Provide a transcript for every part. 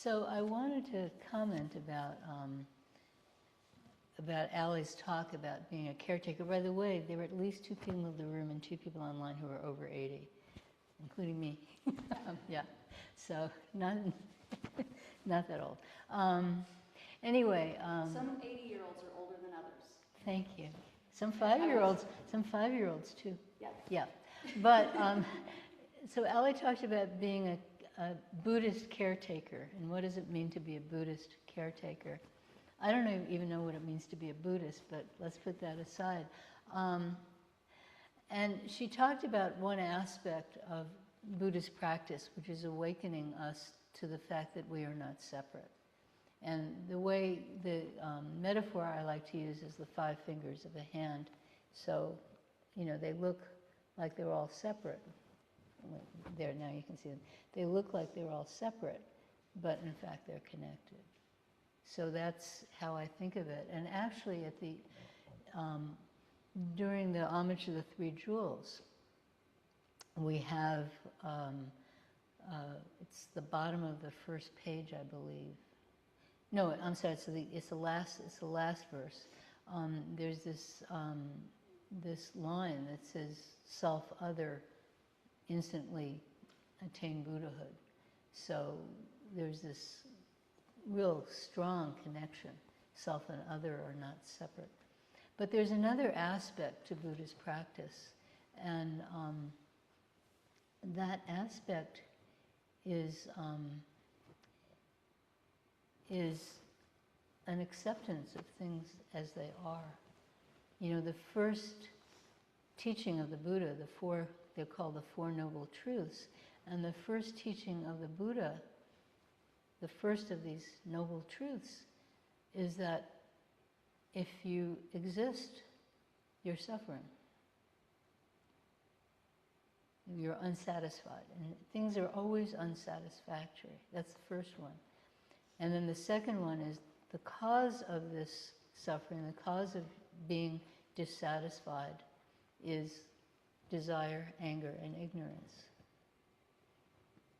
So I wanted to comment about Allie's talk about being a caretaker. By the way, there were at least 2 people in the room and 2 people online who are over 80, including me. Yeah, so not that old. Anyway. Some 80-year-olds are older than others. Thank you. Some 5-year-olds too. Yeah. Yeah, but so Allie talked about being a Buddhist caretaker, and what does it mean to be a Buddhist caretaker? I don't even know what it means to be a Buddhist, but let's put that aside. And she talked about one aspect of Buddhist practice, which is awakening us to the fact that we are not separate. And the metaphor I like to use is the 5 fingers of a hand. So, they look like they're all separate. There, now you can see them. They look like they're all separate, but in fact they're connected. So that's how I think of it. And actually, during the Homage to the Three Jewels, we have it's the bottom of the first page, I believe. No, I'm sorry. It's the last verse. There's this line that says, "Self-other instantly attain Buddhahood." So there's this real strong connection. Self and other are not separate. But there's another aspect to Buddhist practice, and that aspect is an acceptance of things as they are. The first teaching of the Buddha, they're called the Four Noble Truths, and the first teaching of the Buddha, the first of these noble truths, is that if you exist, you're suffering. You're unsatisfied, and things are always unsatisfactory. That's the first one. And then the second one is the cause of this suffering, the cause of being dissatisfied is desire, anger, and ignorance.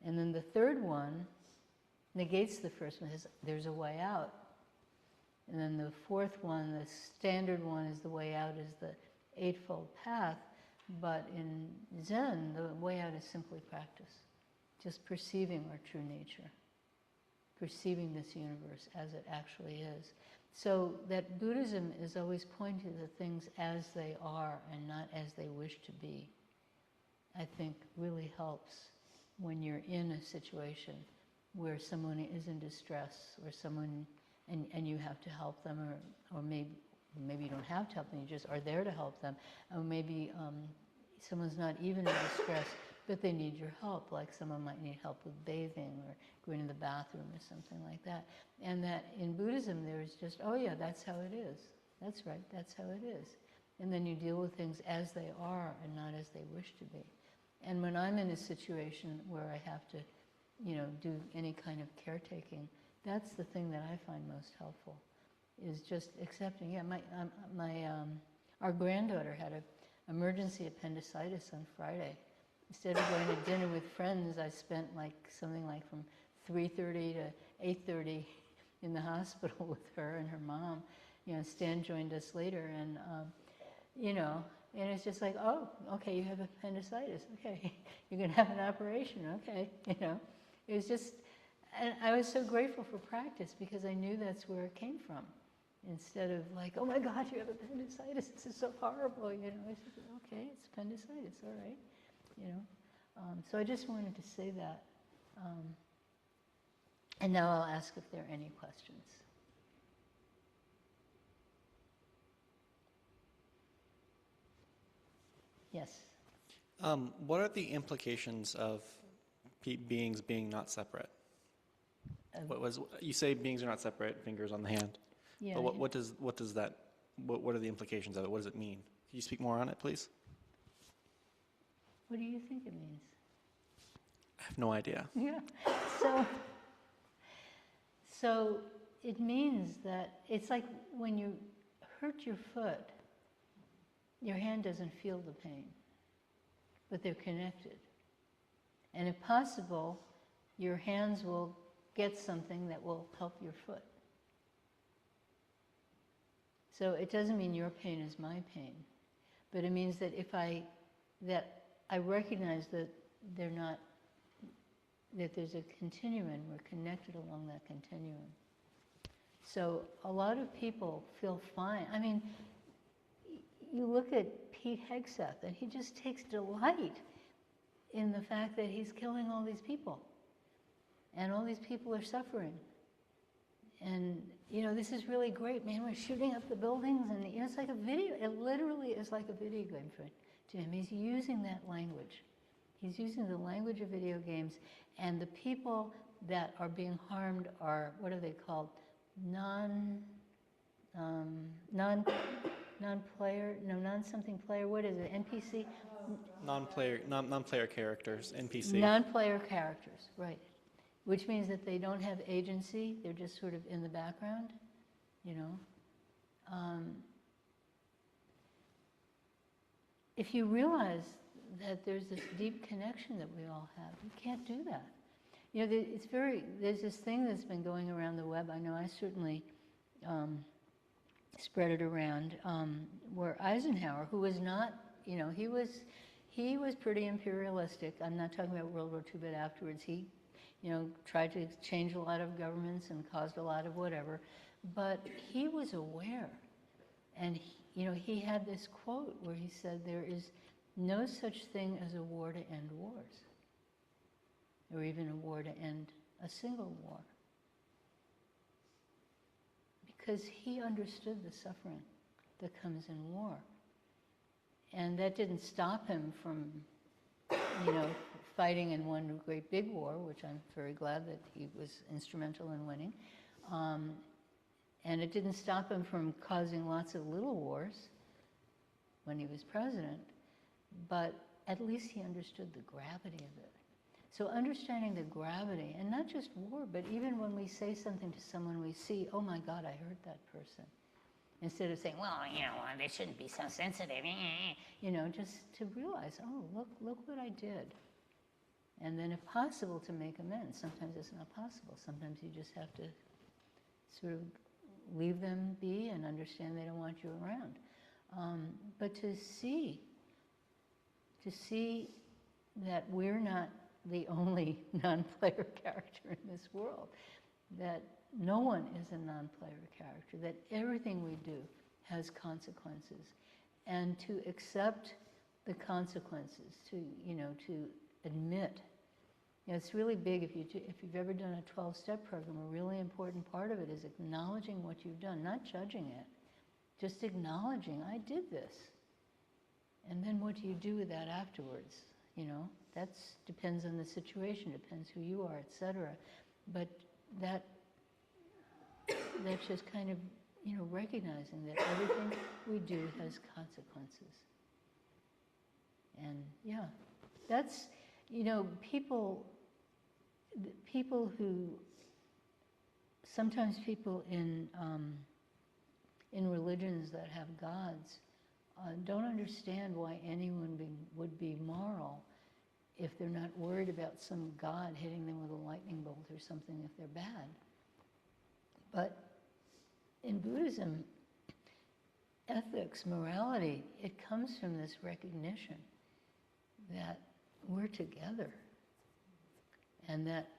And then the third one negates the first one, there's a way out. And then the fourth one, the standard one, is the way out is the Eightfold Path. But in Zen, the way out is simply practice. Just perceiving our true nature. Perceiving this universe as it actually is. So that Buddhism is always pointing to things as they are and not as they wish to be, I think really helps when you're in a situation where someone is in distress, or someone, and you have to help them, or maybe you don't have to help them, you just are there to help them. Or maybe someone's not even in distress, but they need your help, like someone might need help with bathing or going to the bathroom or something like that. And that in Buddhism there's just, oh yeah, that's how it is. That's right, that's how it is. And then you deal with things as they are and not as they wish to be. And when I'm in a situation where I have to, do any kind of caretaking, that's the thing that I find most helpful, is just accepting. Yeah, our granddaughter had an emergency appendicitis on Friday. Instead of going to dinner with friends, I spent something like from 3:30 to 8:30 in the hospital with her and her mom. Stan joined us later, and and it's just like, oh, okay, you have appendicitis. Okay, you're going to have an operation. Okay, It was just, and I was so grateful for practice because I knew that's where it came from. Instead of like, oh my God, you have appendicitis. This is so horrible. It's just, okay, it's appendicitis. All right. So I just wanted to say that. And now I'll ask if there are any questions. Yes? What are the implications of beings being not separate? You say beings are not separate, fingers on the hand. Yeah. But what are the implications of it? What does it mean? Can you speak more on it, please? What do you think it means? I have no idea. Yeah. So it means that it's like when you hurt your foot, your hand doesn't feel the pain, but they're connected. And if possible, your hands will get something that will help your foot. So it doesn't mean your pain is my pain, but it means that that I recognize that they're not, that there's a continuum, and we're connected along that continuum. So a lot of people feel fine. I mean, you look at Pete Hegseth, and he just takes delight in the fact that he's killing all these people. And all these people are suffering. And, you know, this is really great, man. We're shooting up the buildings, and you know, it's like a video. It literally is like a video game to him. He's using that language. He's using the language of video games, and the people that are being harmed are, what are they called? Non-player, no, non-something player, what is it, NPC? Non-player characters, NPC. Non-player characters, right. Which means that they don't have agency, they're just sort of in the background, you know. If you realize that there's this deep connection that we all have, you can't do that. You know, there's this thing that's been going around the web, I know I certainly spread it around, where Eisenhower, who was not, you know, he was pretty imperialistic. I'm not talking about World War II, but afterwards he, you know, tried to change a lot of governments and caused a lot of whatever. But he was aware. And, you know, he had this quote where he said, there is no such thing as a war to end wars, or even a war to end a single war. Because he understood the suffering that comes in war. And that didn't stop him from, you know, fighting in one great big war, which I'm very glad that he was instrumental in winning. And it didn't stop him from causing lots of little wars when he was president, but at least he understood the gravity of it. So understanding the gravity, and not just war, but even when we say something to someone, we see, oh my God, I hurt that person. Instead of saying, well, you know, they shouldn't be so sensitive, you know, just to realize, oh, look what I did. And then if possible, to make amends. Sometimes it's not possible. Sometimes you just have to sort of leave them be and understand they don't want you around. But to see that we're not the only non-player character in this world, that no one is a non-player character, that everything we do has consequences, and to accept the consequences, to admit. You know, it's really big if you've ever done a 12-step program, a really important part of it is acknowledging what you've done, not judging it, just acknowledging, I did this. And then what do you do with that afterwards? You know, that depends on the situation, depends who you are, etc. But that's just kind of, you know, recognizing that everything we do has consequences. And yeah, that's, you know, people who, sometimes people in religions that have gods don't understand why anyone would be moral if they're not worried about some god hitting them with a lightning bolt or something if they're bad. But in Buddhism, ethics, morality, it comes from this recognition that we're together and that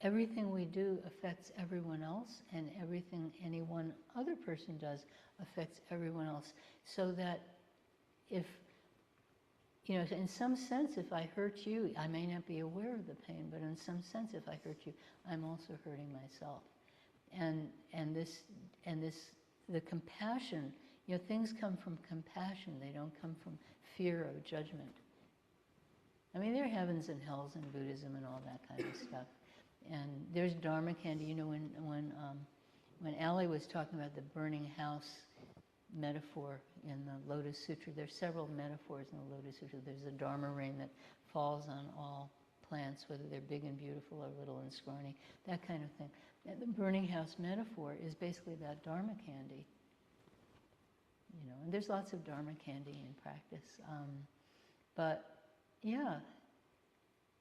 everything we do affects everyone else, and everything any one other person does affects everyone else. So that if, you know, in some sense, if I hurt you, I may not be aware of the pain, but in some sense, if I hurt you, I'm also hurting myself. And the compassion, you know, things come from compassion. They don't come from fear of judgment. I mean, there are heavens and hells in Buddhism and all that kind of stuff. And there's Dharma candy. You know, when Ali was talking about the burning house metaphor in the Lotus Sutra, there's several metaphors in the Lotus Sutra. There's the Dharma rain that falls on all plants, whether they're big and beautiful or little and scrawny, that kind of thing. And the burning house metaphor is basically about Dharma candy. You know, and there's lots of Dharma candy in practice. But yeah,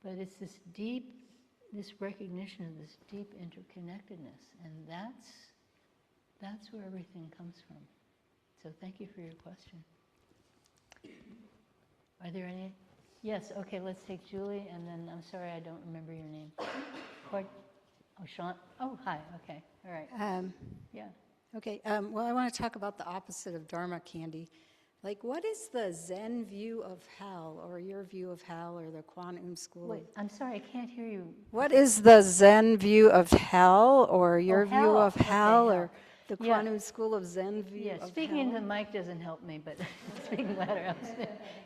but it's this deep this recognition of this deep interconnectedness, and that's where everything comes from. So thank you for your question. Are there any? Yes, okay, let's take Julie, and then, I'm sorry, I don't remember your name. Oh, Sean? Oh, hi, okay, all right. Yeah. Okay, well, I want to talk about the opposite of Dharma, Candy. Like, what is the Zen view of hell, or your view of hell, or the Quantum School? Wait, I'm sorry, I can't hear you. What is the Zen view of hell, or your view hell. of Okay, hell, hell. or the Yeah. Quantum School of Zen view Yeah, of speaking hell? into the mic doesn't help me, but speaking louder.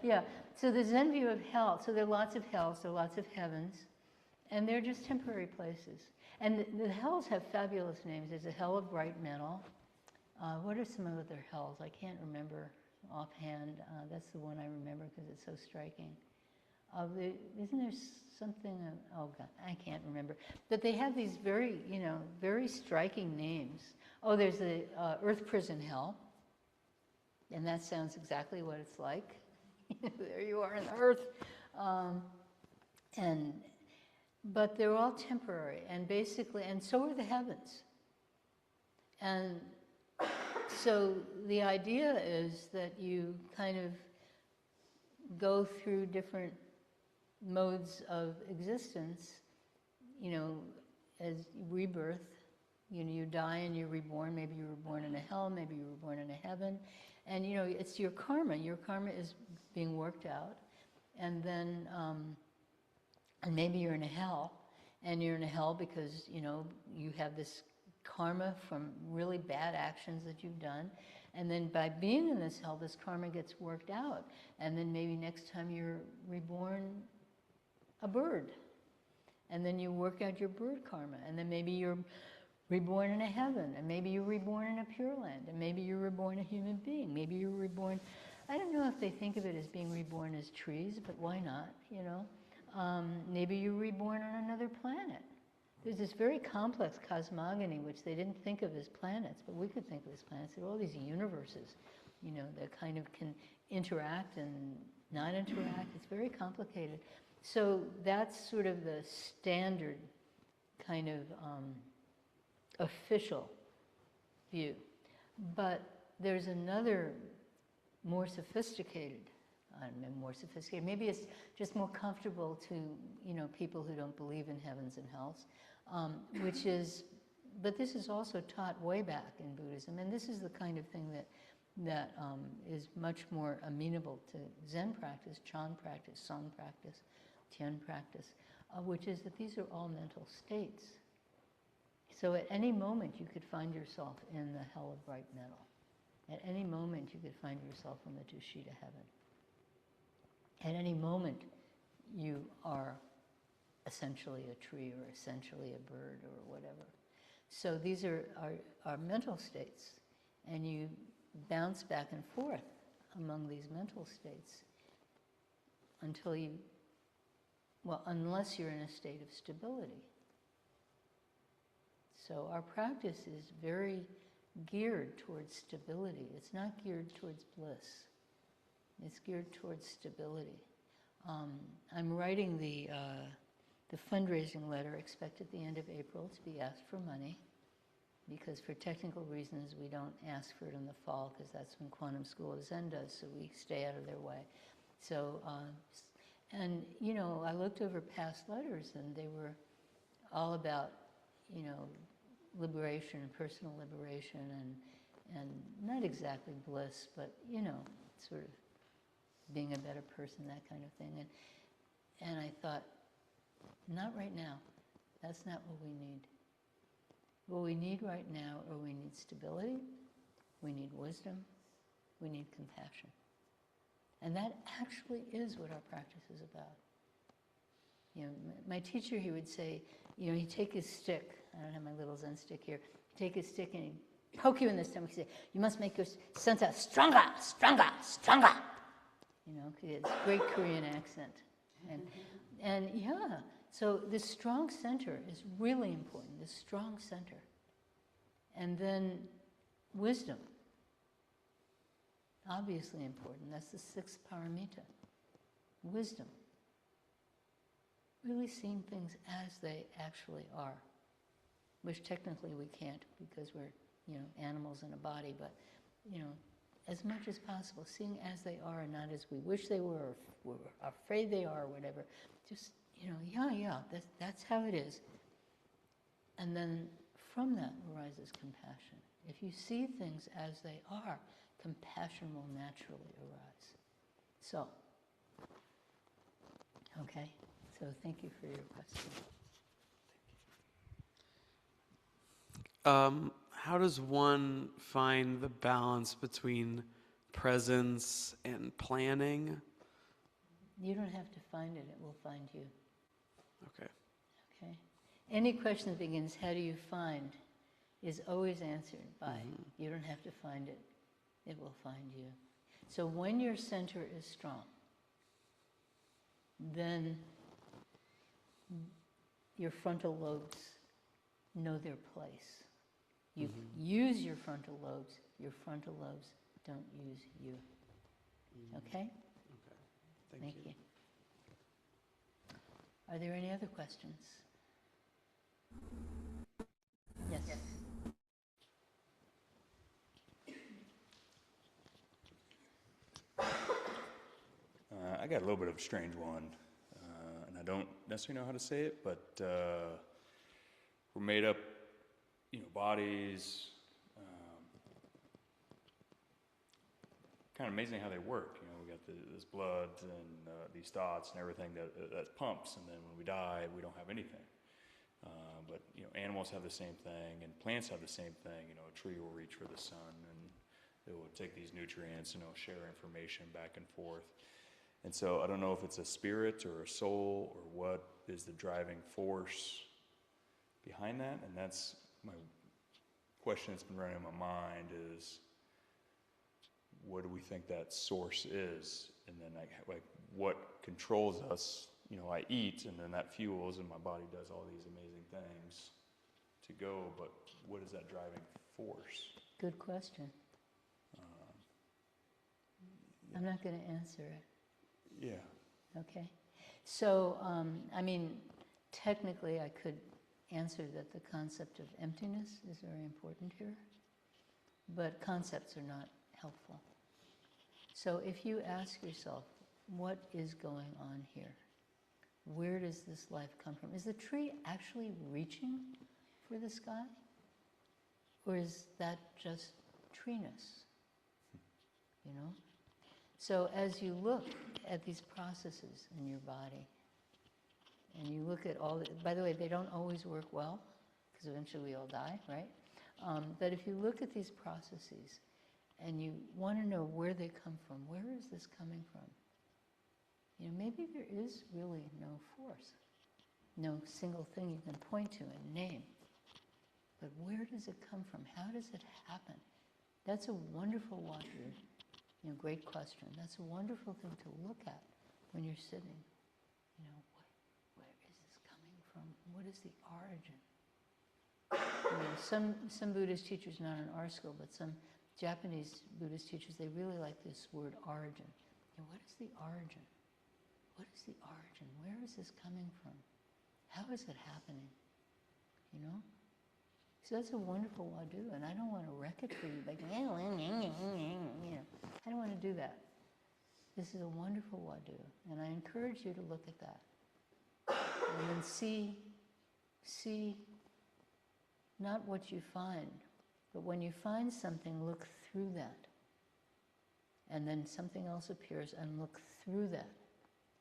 Yeah, so the Zen view of hell, so there are lots of hells, there are lots of heavens, and they're just temporary places. And the hells have fabulous names. There's a hell of bright metal. What are some other hells? I can't remember offhand. That's the one I remember because it's so striking. Isn't there something, oh God, I can't remember. But they have these very, very striking names. Oh, there's the Earth Prison Hell, and that sounds exactly what it's like. There you are on the Earth. But they're all temporary, and basically, and so are the heavens. And so the idea is that you kind of go through different modes of existence, as rebirth. You die and you're reborn. Maybe you were born in a hell, maybe you were born in a heaven. And, it's your karma. Your karma is being worked out. And then, and maybe you're in a hell. And you're in a hell because, you have this karma from really bad actions that you've done. And then by being in this hell, this karma gets worked out. And then maybe next time you're reborn a bird. And then you work out your bird karma. And then maybe you're reborn in a heaven. And maybe you're reborn in a pure land. And maybe you're reborn a human being. Maybe you're reborn, I don't know if they think of it as being reborn as trees, but why not, maybe you're reborn on another planet. There's this very complex cosmogony, which they didn't think of as planets, but we could think of as planets. There are all these universes, that kind of can interact and not interact. It's very complicated. So that's sort of the standard kind of official view. But there's another more sophisticated, maybe it's just more comfortable to, people who don't believe in heavens and hells, which is, but this is also taught way back in Buddhism, and this is the kind of thing that is much more amenable to Zen practice, Chan practice, Song practice, Tian practice, which is that these are all mental states. So at any moment you could find yourself in the hell of bright metal. At any moment you could find yourself in the Tushita heaven. At any moment you are essentially a tree or essentially a bird or whatever. So these are mental states, and you bounce back and forth among these mental states until unless you're in a state of stability. So our practice is very geared towards stability. It's not geared towards bliss. It's geared towards stability. I'm writing the fundraising letter, expect at the end of April to be asked for money, because for technical reasons we don't ask for it in the fall, because that's when Quantum School of Zen does, so we stay out of their way. So, and I looked over past letters, and they were all about, liberation and personal liberation, and not exactly bliss, but sort of being a better person, that kind of thing. And I thought, not right now. That's not what we need. What we need right now, or we need stability, we need wisdom, we need compassion. And that actually is what our practice is about. My teacher, he would say, he'd take his stick. I don't have my little Zen stick here. He'd take his stick and he'd poke you in the stomach. He'd say, you must make your sensei stronger, stronger, stronger. It's a great Korean accent. And yeah, so this strong center is really important, this strong center. And then wisdom, obviously important. That's the sixth paramita, wisdom. really seeing things as they actually are, which technically we can't because we're, animals in a body, but, as much as possible, seeing as they are and not as we wish they were, or we're afraid they are, or whatever. Just, that's how it is. And then from that arises compassion. If you see things as they are, compassion will naturally arise. So, okay, so thank you for your question. How does one find the balance between presence and planning? You don't have to find it, it will find you. Okay. Okay? Any question that begins, how do you find, is always answered by, you don't have to find it, it will find you. So when your center is strong, then your frontal lobes know their place. You use your frontal lobes don't use you. Okay? Okay. Thank you. Are there any other questions? Yes. I got a little bit of a strange one, and I don't necessarily know how to say it, but we're made up, bodies. Kind of amazing how they work. We got this blood and these thoughts and everything that pumps, and then when we die, we don't have anything. But animals have the same thing, and plants have the same thing. A tree will reach for the sun, and it will take these nutrients, share information back and forth. And so I don't know if it's a spirit or a soul or what is the driving force behind that. And that's my question that's been running in my mind is, what do we think that source is? And then like what controls us? I eat, and then that fuels, and my body does all these amazing things to go, but what is that driving force? Good question. I'm not going to answer it. Yeah. Okay. So, technically I could answer that the concept of emptiness is very important here, but concepts are not helpful. So if you ask yourself, what is going on here? Where does this life come from? Is the tree actually reaching for the sky? Or is that just treeness? So as you look at these processes in your body, and you look at all by the way, they don't always work well, because eventually we all die, right? But if you look at these processes, and you want to know where they come from, where is this coming from? Maybe there is really no force, no single thing you can point to and name. But where does it come from? How does it happen? That's a wonderful wonder. Great question. That's a wonderful thing to look at when you're sitting. Where is this coming from? What is the origin? Some Buddhist teachers, not in our school, but some Japanese Buddhist teachers, they really like this word origin. What is the origin? What is the origin? Where is this coming from? How is it happening? So that's a wonderful wadu, and I don't want to wreck it for you, like, I don't want to do that. This is a wonderful wadu, and I encourage you to look at that. And then see not what you find, but when you find something, look through that. And then something else appears, and look through that.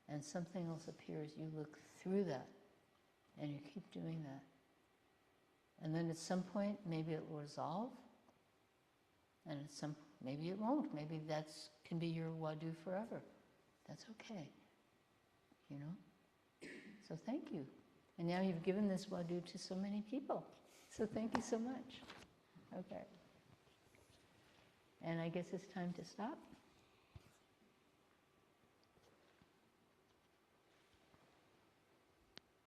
And something else appears, you look through that. And you keep doing that. And then at some point, maybe it will resolve. And maybe it won't. Maybe that can be your wadu forever. That's okay. So thank you. And now you've given this wadu to so many people. So thank you so much. Okay. And I guess it's time to stop.